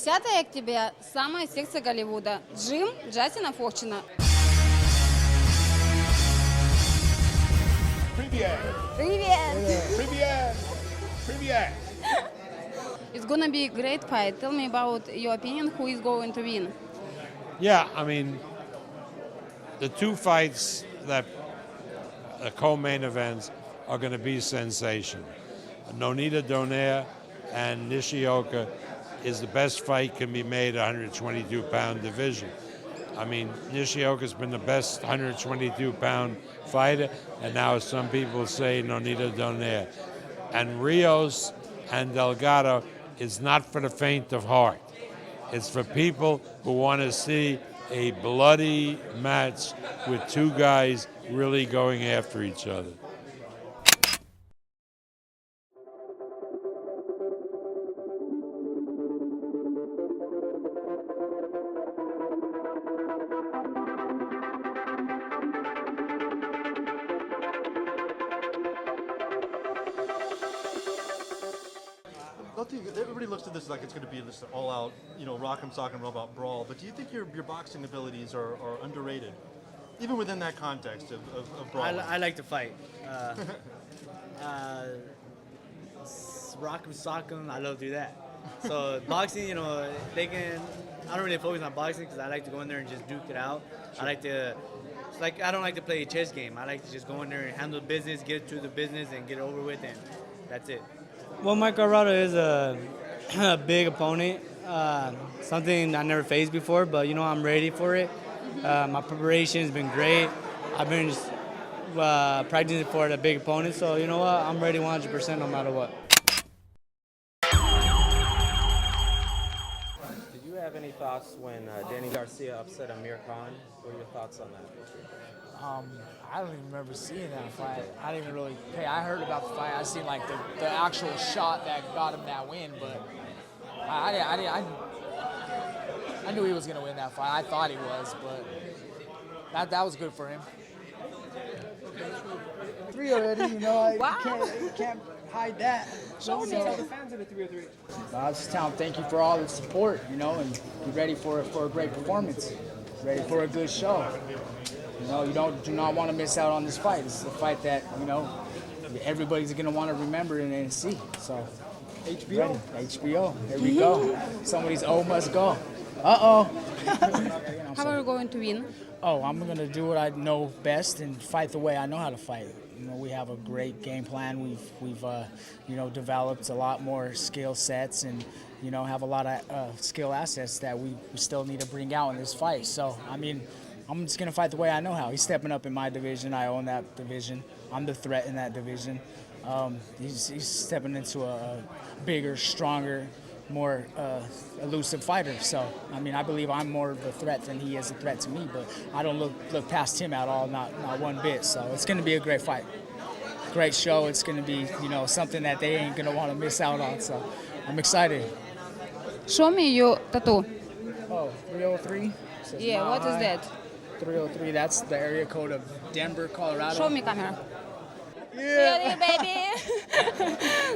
10 октября – самое сердце Голливуда. Джим Джастина Форчина. Привет! Привет! Привет! Привет! It's gonna be a great fight. Tell me about your opinion. Who is going to win? Yeah, I mean, the two fights that the co-main events are going to be sensation. Donaire and Nishioka is the best fight can be made 122-pound division. I mean, Nishioka's been the best 122-pound fighter, and now some people say Donaire. And Rios and Delgado is not for the faint of heart. It's for people who want to see a bloody match with two guys really going after each other. Everybody looks at this like it's going to be this all-out, rock'em sock'em robot brawl. But do you think your boxing abilities are underrated, even within that context of brawling? I like to fight. Rock'em sock'em, I love to do that. So boxing, they can. I don't really focus on boxing because I like to go in there and just duke it out. Sure. I don't like to play a chess game. I like to just go in there and handle business, get to the business, and get it over with, and that's it. Well, Mike Альварадо is a big opponent, something I never faced before, but I'm ready for it. My preparation has been great. I've been practicing for the big opponent, so you know what? I'm ready 100% no matter what. Did you have any thoughts when Danny Garcia upset Amir Khan? What are your thoughts on that? I don't even remember seeing that fight. I didn't even really pay. I heard about the fight. I seen like the actual shot that got him that win, but I knew he was gonna win that fight. I thought he was, but that was good for him. 3 already, wow. You can't hide that. Show me. Tell the fans of the 303. I was just telling them thank you for all the support, and be ready for a great performance, ready for a good show. You do not want to miss out on this fight. It's a fight that, everybody's going to want to remember and see. So, HBO. HBO. Here we go. Somebody's O must go. Uh-oh. How are you going to win? I'm going to do what I know best and fight the way I know how to fight. We have a great game plan. We've developed a lot more skill sets and, have a lot of skill assets that we still need to bring out in this fight. So, I'm just going to fight the way I know how. He's stepping up in my division. I own that division. I'm the threat in that division. He's stepping into a bigger, stronger, more elusive fighter. So, I believe I'm more of a threat than he is a threat to me, but I don't look past him at all, not one bit. So it's going to be a great fight. Great show. It's going to be, something that they ain't going to want to miss out on. So I'm excited. Show me your tattoo. 303? Yeah, what is that? 303, that's the area code of Denver, Colorado. Show me camera. Yeah. Really, baby?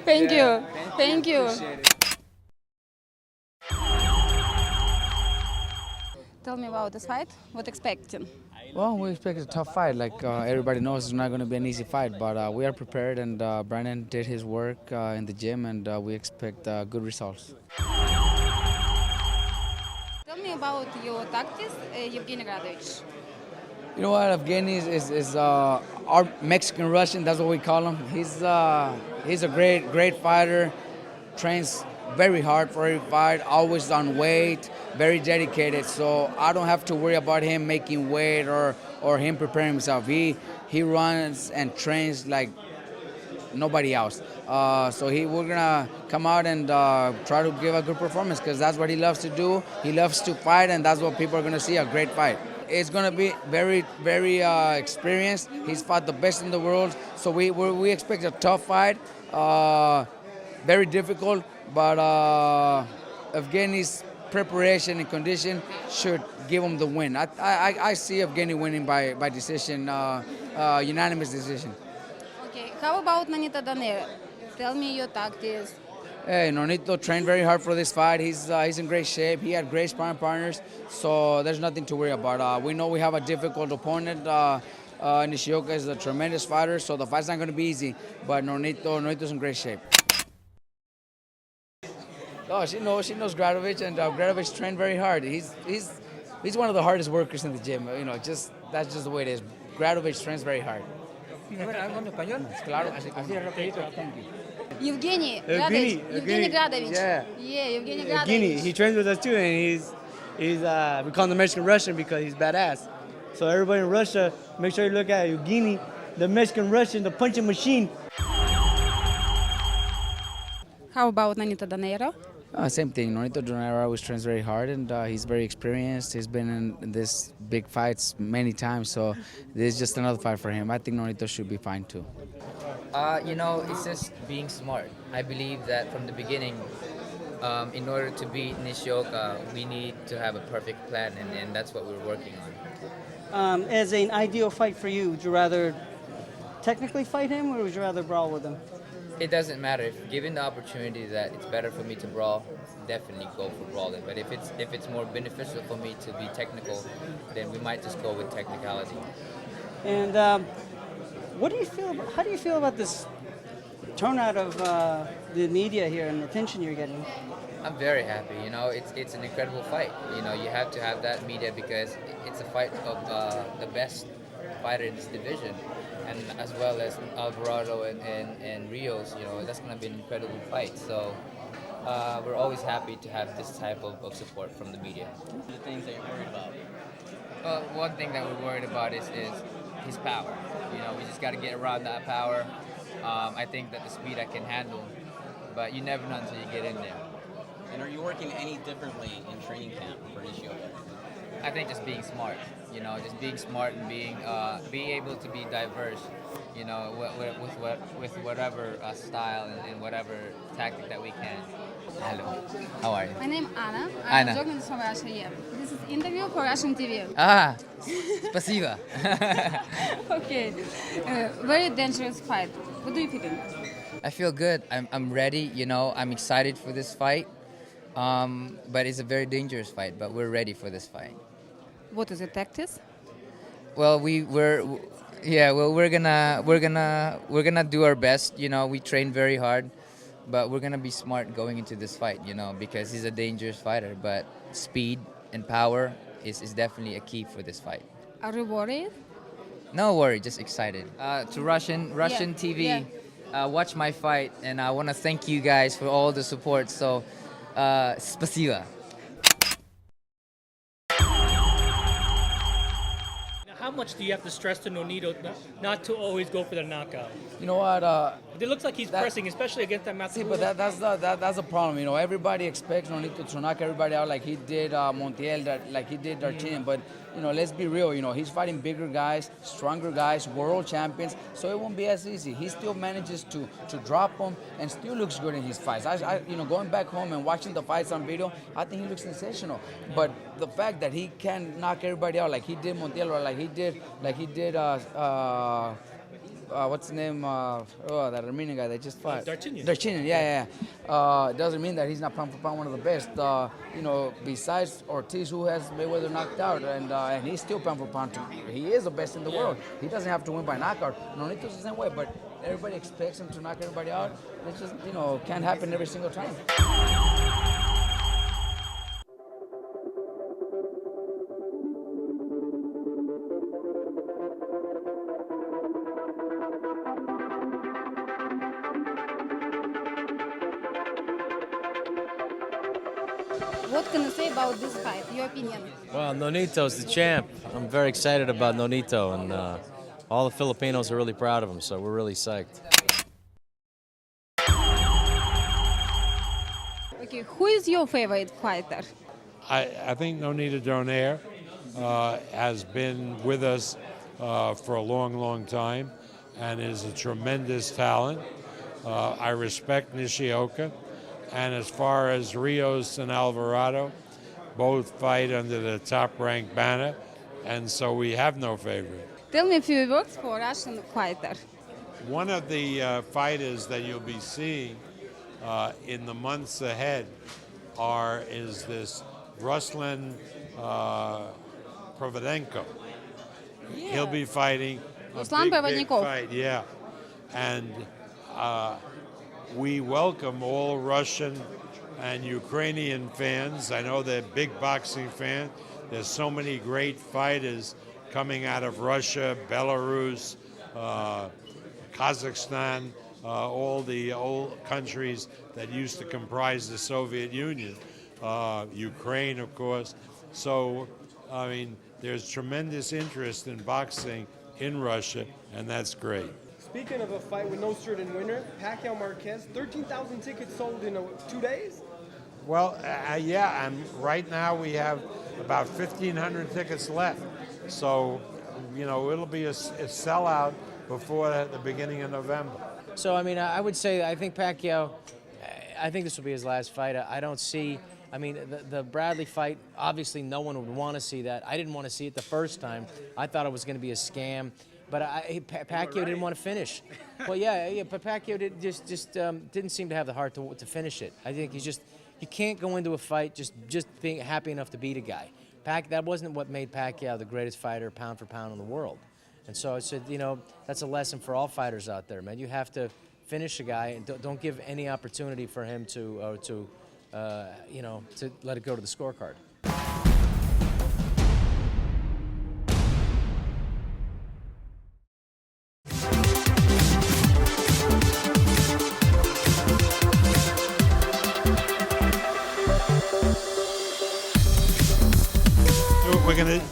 Thank you. Thank you. Appreciate it. Tell me about this fight. What expecting? Well, we expect a tough fight. Like everybody knows, it's not going to be an easy fight, but we are prepared, and Brandon did his work in the gym, and we expect good results. Tell me about your tactics, Evgeny Radovich. You know what, Evgeny is our Mexican Russian. That's what we call him. He's a great fighter. Trains very hard for every fight. Always on weight. Very dedicated. So I don't have to worry about him making weight or him preparing himself. He runs and trains like nobody else. So we're gonna come out and try to give a good performance because that's what he loves to do. He loves to fight, and that's what people are gonna see, a great fight. It's gonna be very, very experienced. He's fought the best in the world, so we expect a tough fight, very difficult. But Evgeny's preparation and condition should give him the win. I see Evgeny winning by decision, unanimous decision. Okay, how about Doneiro? Tell me your tactics. Hey, Nonito trained very hard for this fight. He's in great shape. He had great sparring partners, so there's nothing to worry about. We know we have a difficult opponent. Nishioka is a tremendous fighter, so the fight's not going to be easy. But Nonito's in great shape. Oh, she knows Gradovic, and Gradovic trained very hard. He's one of the hardest workers in the gym. That's just the way it is. Gradovic trains very hard. Claro, así rapidito. Thank you. Evgeny Gradovich. Yeah. Evgeny Evgeny, Gradovich. he trains with us too, and he's we call him the Mexican Russian because he's badass. So everybody in Russia, make sure you look at Evgeny, the Mexican Russian, the punching machine. How about Nonito Doneiro? Same thing. Nonito Doneiro always trains very hard, and he's very experienced. He's been in this big fights many times, so this is just another fight for him. I think Nonito should be fine too. It's just being smart. I believe that from the beginning, in order to beat Nishioka, we need to have a perfect plan, and that's what we're working on. As an ideal fight for you, would you rather technically fight him, or would you rather brawl with him? It doesn't matter. If given the opportunity that it's better for me to brawl, definitely go for brawling. But if it's more beneficial for me to be technical, then we might just go with technicality. And how do you feel about this turnout of the media here and the attention you're getting? I'm very happy. It's an incredible fight. You have to have that media because it's a fight of the best fighter in this division, and as well as Альварадо and Риос. That's going to be an incredible fight. So we're always happy to have this type of support from the media. The things that you're worried about. Well, one thing that we're worried about is his power. We just got to get around that power. I think that the speed I can handle, but you never know until you get in there. And are you working any differently in training camp for Nishioka? I think just being smart, just being smart and being able to be diverse, with whatever style and whatever tactic that we can. Hello, how are you? My name is Anna. I'm a journalist from Russia. Yeah. This is interview for Russian TV. Спасибо. Okay. Very dangerous fight. What do you think? I feel good. I'm ready. I'm excited for this fight. But it's a very dangerous fight. But we're ready for this fight. What is the tactics? Well, we're gonna do our best. We train very hard, but we're gonna be smart going into this fight. Because he's a dangerous fighter. But speed and power is definitely a key for this fight. Are you worried? No worry, just excited. To Russian TV, yeah. Watch my fight, and I want to thank you guys for all the support. So, спасибо. How much do you have to stress to Nonito not to always go for the knockout? You know what? It looks like he's pressing, especially against that Matthew. See, but that's the problem. Everybody expects Nonito to knock everybody out like he did Montiel, like he did D'Artagnan. But let's be real. He's fighting bigger guys, stronger guys, world champions. So it won't be as easy. He still manages to drop them and still looks good in his fights. Going back home and watching the fights on video, I think he looks sensational. But the fact that he can knock everybody out like he did Montiel or like he did what's his name? That Armenian guy that just fought. D'Artagnan, yeah. Doesn't mean that he's not pound for pound one of the best. Besides Ortiz, who has Mayweather knocked out, and he's still pound for pound. He is the best in the world. He doesn't have to win by knockout. Nonito's the same way, but everybody expects him to knock everybody out. It just can't happen every single time. What can you say about this fight? Your opinion? Well, Nonito's the champ. I'm very excited about Nonito, and all the Filipinos are really proud of him, so we're really psyched. Okay, who is your favorite fighter? I think Nonito Doneiro has been with us for a long, long time and is a tremendous talent. I respect Nishioka. And as far as Риос and Альварадо, both fight under the top-ranked banner, and so we have no favorite. Tell me a few words for Russian fighter. One of the fighters that you'll be seeing in the months ahead is this Ruslan Providenko. He'll be fighting a Ruslan big Provodnikov. fight, yeah. And we welcome all Russian and Ukrainian fans. I know they're big boxing fans. There's so many great fighters coming out of Russia, Belarus, Kazakhstan, all the old countries that used to comprise the Soviet Union, Ukraine, of course. So, I mean, there's tremendous interest in boxing in Russia, and that's great. Speaking of a fight with no certain winner, Pacquiao Marquez, 13,000 tickets sold in 2 days? Well, yeah, and right now we have about 1,500 tickets left. So, you know, it'll be a sellout before the beginning of November. So, I mean, I would say I think Pacquiao, I think this will be his last fight. I don't see, I mean, the Bradley fight, obviously no one would want to see that. I didn't want to see it the first time. I thought it was going to be a scam. But Pacquiao didn't want to finish. Well, yeah, but Pacquiao didn't seem to have the heart to finish it. I think you can't go into a fight just being happy enough to beat a guy. That wasn't what made Pacquiao the greatest fighter pound for pound in the world. And so I said, you know, that's a lesson for all fighters out there, man. You have to finish a guy and don't give any opportunity for him to you know, to let it go to the scorecard.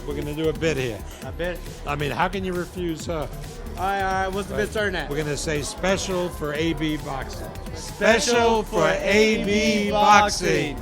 We're gonna do a bit here. A bit? I mean, how can you refuse her? All right. What's the bit starting at? We're gonna say special for AB Boxing. Special for AB Boxing.